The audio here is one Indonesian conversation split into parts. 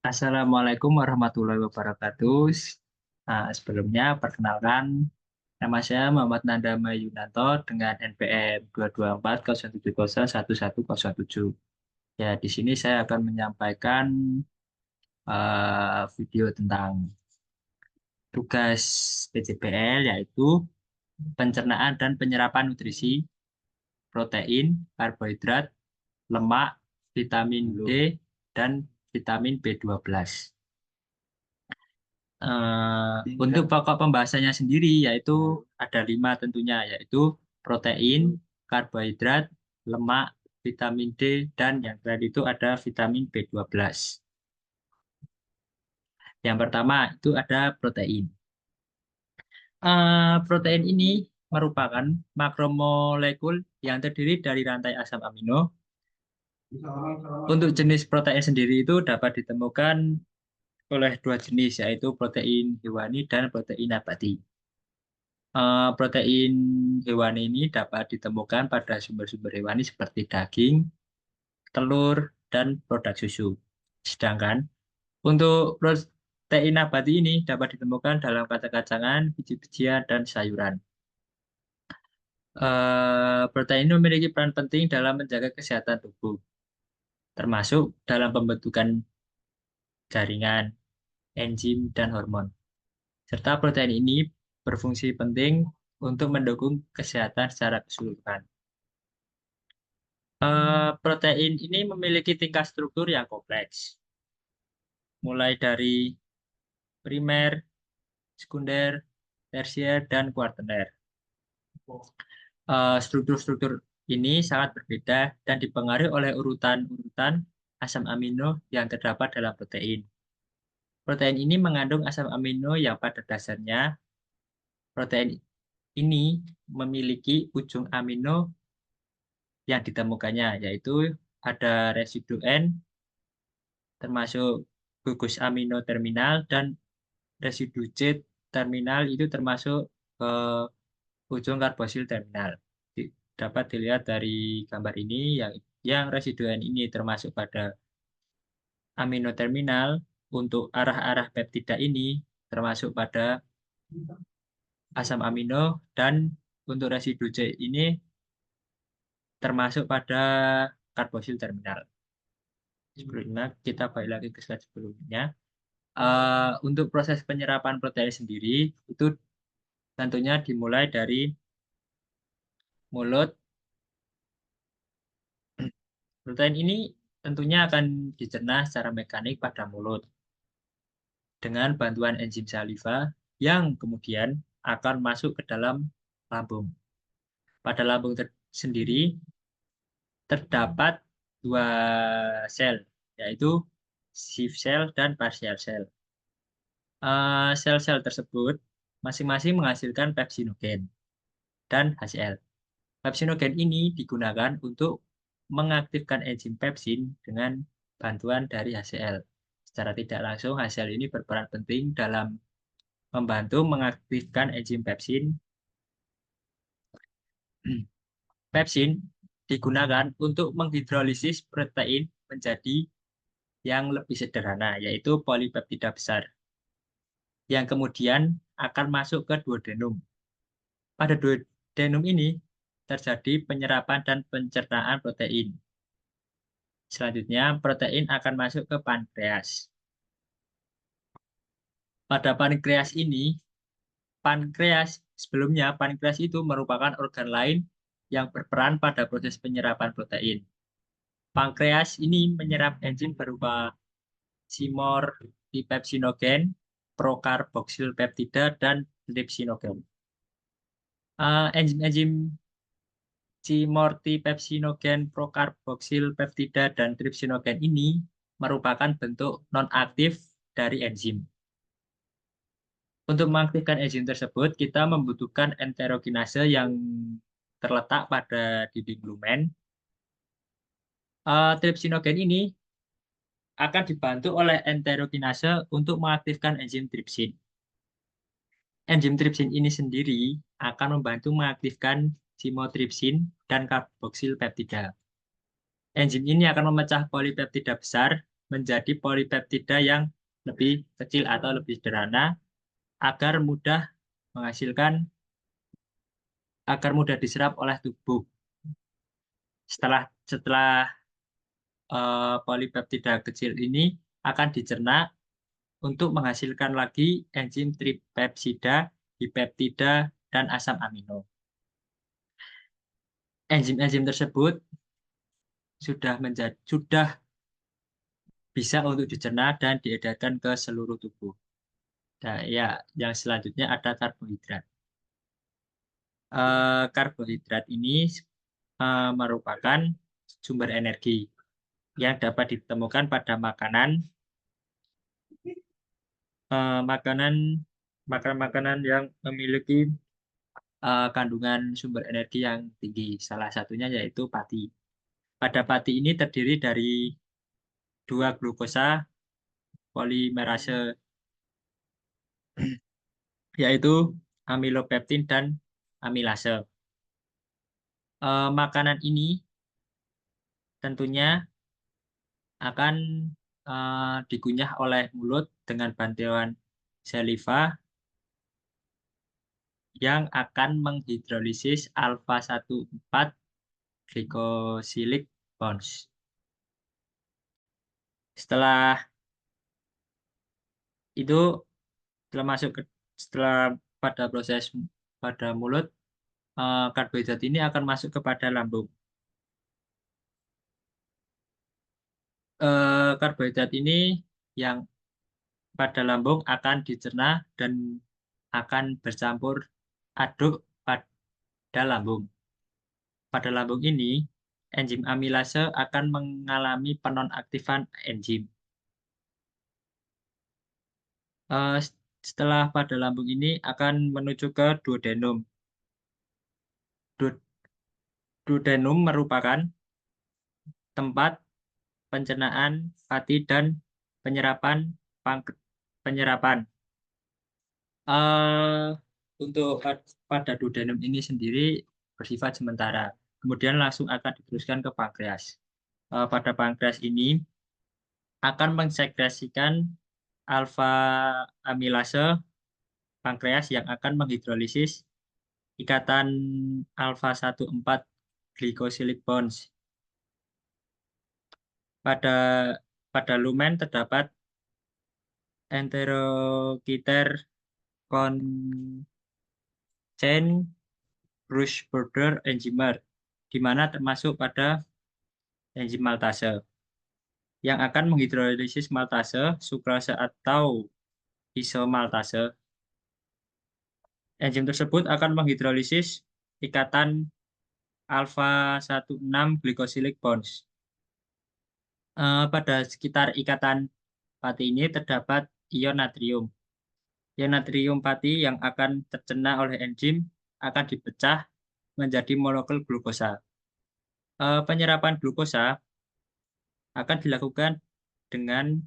Assalamualaikum warahmatullahi wabarakatuh. Sebelumnya, perkenalkan, nama saya Muhammad Nandama Yunanto dengan NPM 22407011107. Ya, di sini saya akan menyampaikan video tentang tugas PJPL, yaitu pencernaan dan penyerapan nutrisi, protein, karbohidrat, lemak, vitamin D, dan vitamin B12. Untuk pokok pembahasannya sendiri yaitu ada 5 tentunya, yaitu protein, karbohidrat, lemak, vitamin D, dan yang terakhir itu ada vitamin B12. Yang pertama itu ada protein. Protein ini merupakan makromolekul yang terdiri dari rantai asam amino. Untuk jenis protein sendiri itu dapat ditemukan oleh dua jenis, yaitu protein hewani dan protein nabati. Protein hewani ini dapat ditemukan pada sumber-sumber hewani seperti daging, telur, dan produk susu. Sedangkan untuk protein nabati ini dapat ditemukan dalam kacang-kacangan, biji-bijian, dan sayuran. Protein ini memiliki peran penting dalam menjaga kesehatan tubuh, termasuk dalam pembentukan jaringan, enzim, dan hormon. Serta protein ini berfungsi penting untuk mendukung kesehatan secara keseluruhan. Protein ini memiliki tingkat struktur yang kompleks, mulai dari primer, sekunder, tersier, dan kuartener. Struktur-struktur ini sangat berbeda dan dipengaruhi oleh urutan-urutan asam amino yang terdapat dalam protein. Protein ini mengandung asam amino yang pada dasarnya protein ini memiliki ujung amino yang ditemukannya, yaitu ada residu N termasuk gugus amino terminal dan residu C terminal itu termasuk ujung karbosil terminal. Dapat dilihat dari gambar ini yang residu N ini termasuk pada amino terminal. Untuk arah-arah peptida ini termasuk pada asam amino, dan untuk residu C ini termasuk pada karbosil terminal. Sebelumnya kita balik lagi ke slide sebelumnya. Untuk proses penyerapan protein sendiri itu tentunya dimulai dari mulut. Protein ini tentunya akan dicerna secara mekanik pada mulut dengan bantuan enzim saliva yang kemudian akan masuk ke dalam lambung. Pada lambung sendiri terdapat dua sel, yaitu chief cell dan partial cell. Sel-sel tersebut masing-masing menghasilkan pepsinogen dan HCl. Pepsinogen ini digunakan untuk mengaktifkan enzim pepsin dengan bantuan dari HCl. Secara tidak langsung, HCl ini berperan penting dalam membantu mengaktifkan enzim pepsin. Pepsin digunakan untuk menghidrolisis protein menjadi yang lebih sederhana, yaitu polipeptida besar, yang kemudian akan masuk ke duodenum. Pada duodenum ini terjadi penyerapan dan pencernaan protein. Selanjutnya, protein akan masuk ke pankreas. Pada pankreas ini, pankreas itu merupakan organ lain yang berperan pada proses penyerapan protein. Pankreas ini menyerap enzim berupa simortipepsinogen, prokarboksilpeptida, dan tripsinogen. Enzim-enzim simortipepsinogen, prokarboksilpeptida, dan tripsinogen ini merupakan bentuk non-aktif dari enzim. Untuk mengaktifkan enzim tersebut, kita membutuhkan enterokinase yang terletak pada dinding lumen. Tripsinogen ini akan dibantu oleh enterokinase untuk mengaktifkan enzim tripsin. Enzim tripsin ini sendiri akan membantu mengaktifkan chymotrypsin dan karboksil peptida. Enzim ini akan memecah polipeptida besar menjadi polipeptida yang lebih kecil atau lebih sederhana agar mudah menghasilkan agar mudah diserap oleh tubuh. Setelah setelah polipeptida kecil ini akan dicerna untuk menghasilkan lagi enzim tripepsida, dipeptida, dan asam amino. Enzim-enzim tersebut sudah bisa untuk dicerna dan diedarkan ke seluruh tubuh. Nah, ya, yang selanjutnya ada karbohidrat. Karbohidrat ini merupakan sumber energi yang dapat ditemukan pada makanan eh, makanan makanan-makanan yang memiliki kandungan sumber energi yang tinggi. Salah satunya yaitu pati. Pada pati ini terdiri dari dua glukosa polimerase, yaitu amilopektin dan amilase. Makanan ini tentunya akan dikunyah oleh mulut dengan bantuan saliva yang akan menghidrolisis alfa 14 glycosylic bonds. Setelah itu, setelah masuk ke setelah pada proses pada mulut, karbohidrat ini akan masuk kepada lambung. Karbohidrat ini yang pada lambung akan dicerna dan akan bercampur aduk pada lambung. Pada lambung ini, enzim amilase akan mengalami penonaktifan enzim. Eh, Setelah pada lambung ini akan menuju ke duodenum. Du- Duodenum merupakan tempat pencernaan pati dan penyerapan penyerapan. eh untuk pada duodenum ini sendiri bersifat sementara. Kemudian langsung akan diteruskan ke pankreas. Pada pankreas ini akan mensekresikan alfa amilase pankreas yang akan menghidrolisis ikatan alfa 14 glycosylic bonds. Pada pada lumen terdapat enterokiter contain Bruce border enzimer, di mana termasuk pada enzim maltase yang akan menghidrolisis maltase, sukrase atau isomaltase. Enzim tersebut akan menghidrolisis ikatan alfa 16 glycosylic bonds. Pada sekitar ikatan pati ini terdapat ion natrium. Ion natrium pati yang akan tercerna oleh enzim akan dipecah menjadi molekul glukosa. Penyerapan glukosa akan dilakukan dengan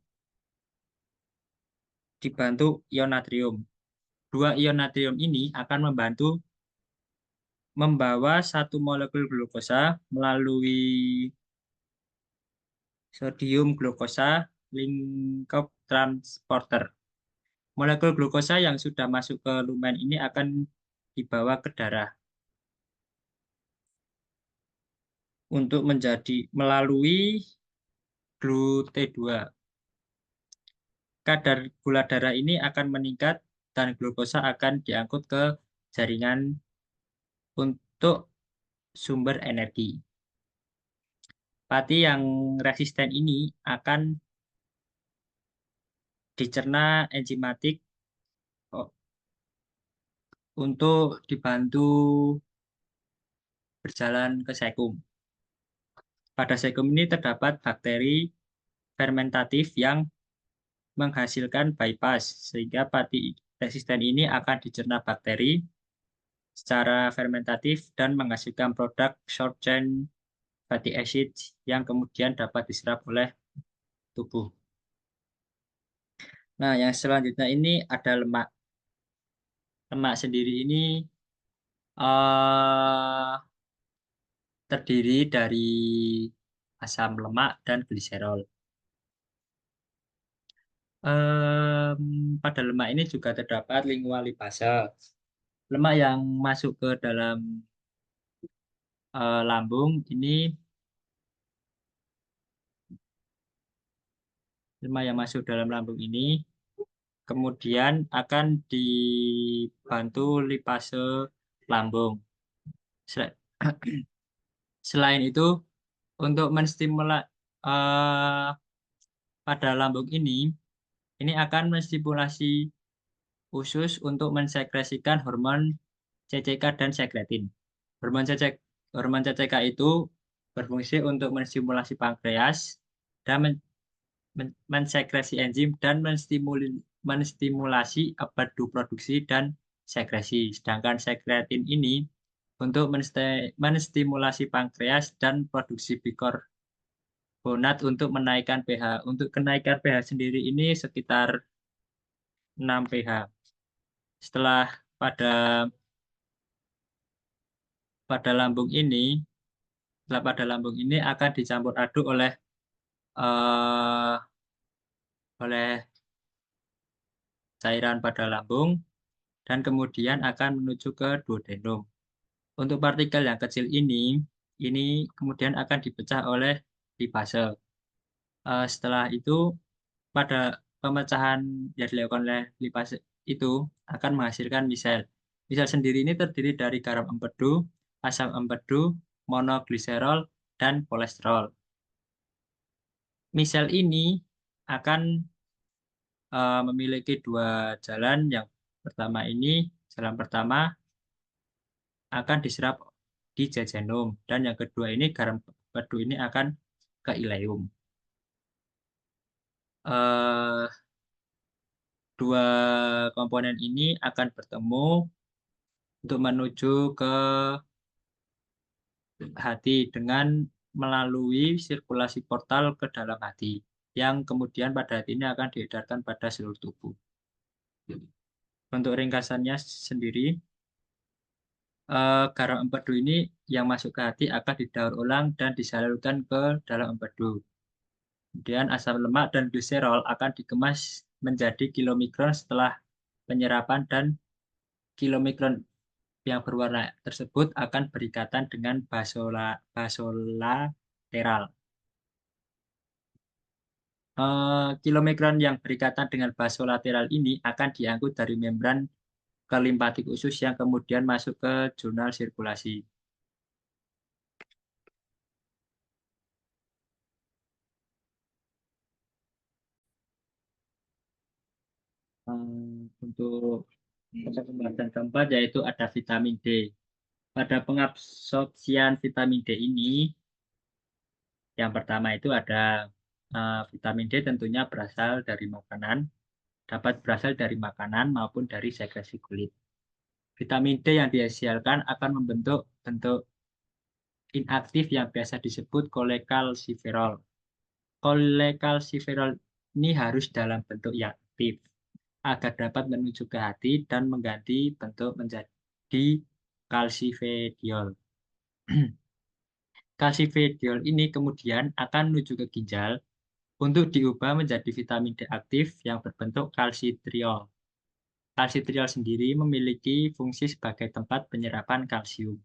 dibantu ion natrium. Dua ion natrium ini akan membawa satu molekul glukosa melalui sodium glukosa lingkup transporter. Molekul glukosa yang sudah masuk ke lumen ini akan dibawa ke darah untuk menjadi melalui GLUT2. Kadar gula darah ini akan meningkat dan glukosa akan diangkut ke jaringan untuk sumber energi. Pati yang resisten ini akan dicerna enzimatik oh, untuk dibantu berjalan ke sekum. Pada sekum ini terdapat bakteri fermentatif yang menghasilkan bypass, sehingga pati resisten ini akan dicerna bakteri secara fermentatif dan menghasilkan produk short chain fatty acid yang kemudian dapat diserap oleh tubuh. Nah, yang selanjutnya ini ada lemak. Lemak sendiri ini eh, terdiri dari asam lemak dan gliserol. Pada lemak ini juga terdapat lingua lipase. Lemak yang masuk ke dalam lambung ini, lemak yang masuk dalam lambung ini kemudian akan dibantu lipase lambung. Sel- Selain itu, untuk menstimula eh, pada lambung ini akan menstimulasi usus untuk mensekresikan hormon CCK dan sekretin. Hormon CCK, hormon CCK itu berfungsi untuk menstimulasi pankreas dan mensekresi enzim dan menstimulasi empedu produksi dan sekresi. Sedangkan sekretin ini untuk menstimulasi pankreas dan produksi bikarbonat untuk menaikkan pH. Untuk kenaikan pH sendiri ini sekitar 6 pH. Setelah pada pada lambung ini, setelah pada lambung ini akan dicampur aduk eh, oleh cairan pada lambung dan kemudian akan menuju ke duodenum. Untuk partikel yang kecil ini kemudian akan dipecah oleh lipase. Setelah itu, pada pemecahan yang dilakukan oleh lipase itu akan menghasilkan misel. Misel sendiri ini terdiri dari garam empedu, asam empedu, monogliserol, dan kolesterol. Misel ini akan memiliki dua jalan. Yang pertama ini, jalan pertama akan diserap di jejunum dan yang kedua ini garam empedu ini akan ke ileum. Eh, Dua komponen ini akan bertemu untuk menuju ke hati dengan melalui sirkulasi portal ke dalam hati, yang kemudian pada hati ini akan diedarkan pada seluruh tubuh. Untuk ringkasannya sendiri, garam empedu ini yang masuk ke hati akan didaur ulang dan disalurkan ke dalam empedu. Kemudian asam lemak dan gliserol akan dikemas menjadi kilomikron setelah penyerapan dan kilomikron yang berwarna tersebut akan berikatan dengan basolateral. Kilomikron yang berikatan dengan basolateral ini akan diangkut dari membran ke limfatik usus yang kemudian masuk ke jurnal sirkulasi. Untuk pembahasan keempat yaitu ada vitamin D. Pada pengabsorpsian vitamin D ini, yang pertama itu ada vitamin D tentunya berasal dari makanan, dapat berasal dari makanan maupun dari sekresi kulit. Vitamin D yang dihasilkan akan membentuk bentuk inaktif yang biasa disebut kolekalsiferol. Kolekalsiferol ini harus dalam bentuk yang aktif agar dapat menuju ke hati dan mengganti bentuk menjadi kalsifediol. Kalsifediol ini kemudian akan menuju ke ginjal untuk diubah menjadi vitamin D aktif yang berbentuk kalsitriol. Kalsitriol sendiri memiliki fungsi sebagai tempat penyerapan kalsium.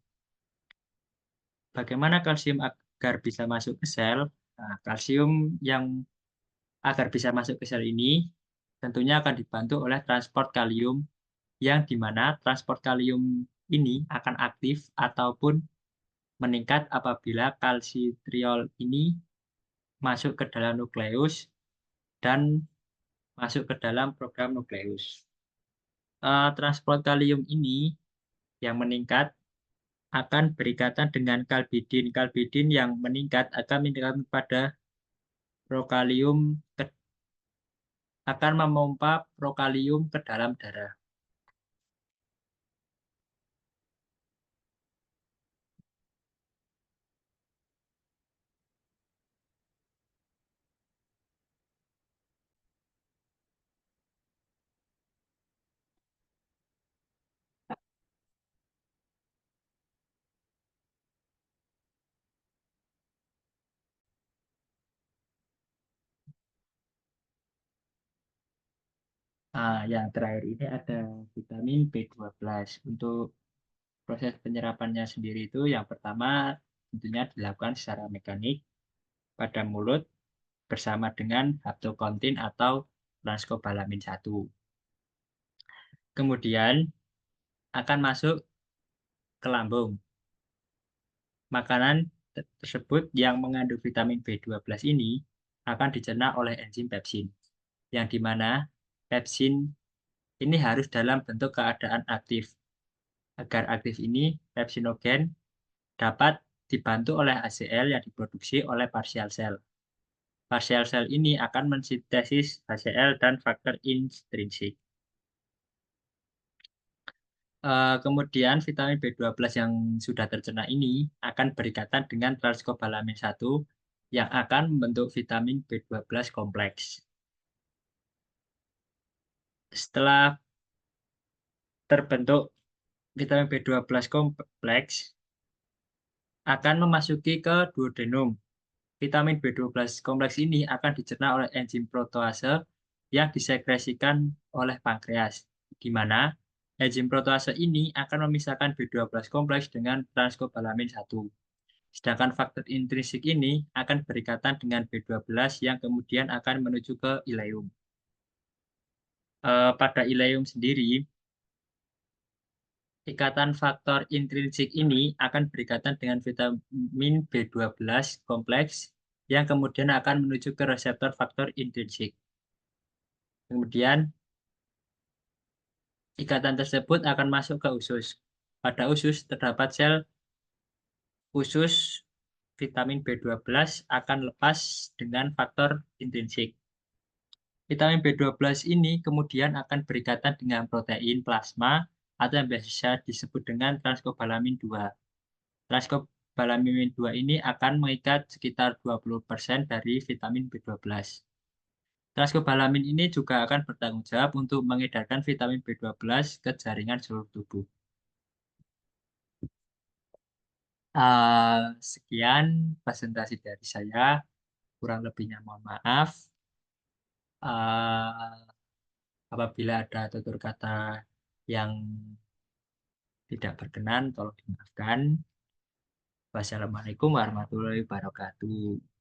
Bagaimana kalsium agar bisa masuk ke sel? Nah, kalsium yang agar bisa masuk ke sel ini tentunya akan dibantu oleh transport kalium yang di mana transport kalium ini akan aktif ataupun meningkat apabila kalsitriol ini masuk ke dalam nukleus dan masuk ke dalam program nukleus. Transport kalium ini yang meningkat akan berikatan dengan kalbidin. Kalbidin yang meningkat akan meningkat pada prokalium akan memompa prokalium ke dalam darah. Yang terakhir ini ada vitamin B12. Untuk proses penyerapannya sendiri itu yang pertama tentunya dilakukan secara mekanik pada mulut bersama dengan haptokontin atau transkobalamin 1. Kemudian akan masuk ke lambung. Makanan tersebut yang mengandung vitamin B12 ini akan dicerna oleh enzim pepsin, yang dimana pepsin ini harus dalam bentuk keadaan aktif. Agar aktif ini, pepsinogen dapat dibantu oleh HCl yang diproduksi oleh partial cell. Partial cell ini akan mensintesis HCl dan faktor intrinsik. Kemudian vitamin B12 yang sudah tercerna ini akan berikatan dengan transkobalamin 1 yang akan membentuk vitamin B12 kompleks. Setelah terbentuk vitamin B12 kompleks, akan memasuki ke duodenum. Vitamin B12 kompleks ini akan dicerna oleh enzim protease yang disekresikan oleh pankreas, di mana enzim protease ini akan memisahkan B12 kompleks dengan transkobalamin 1. Sedangkan faktor intrinsik ini akan berikatan dengan B12 yang kemudian akan menuju ke ileum. Pada ileum sendiri, ikatan faktor intrinsik ini akan berikatan dengan vitamin B12 kompleks yang kemudian akan menuju ke reseptor faktor intrinsik. Kemudian, ikatan tersebut akan masuk ke usus. Pada usus terdapat sel usus vitamin B12 akan lepas dengan faktor intrinsik. Vitamin B12 ini kemudian akan berikatan dengan protein plasma atau yang biasa disebut dengan transkobalamin 2. Transkobalamin 2 ini akan mengikat sekitar 20% dari vitamin B12. Transkobalamin ini juga akan bertanggung jawab untuk mengedarkan vitamin B12 ke jaringan seluruh tubuh. Sekian presentasi dari saya, kurang lebihnya mohon maaf. Uh, Apabila ada tutur kata yang tidak berkenan, tolong dimaafkan. Wassalamualaikum warahmatullahi wabarakatuh.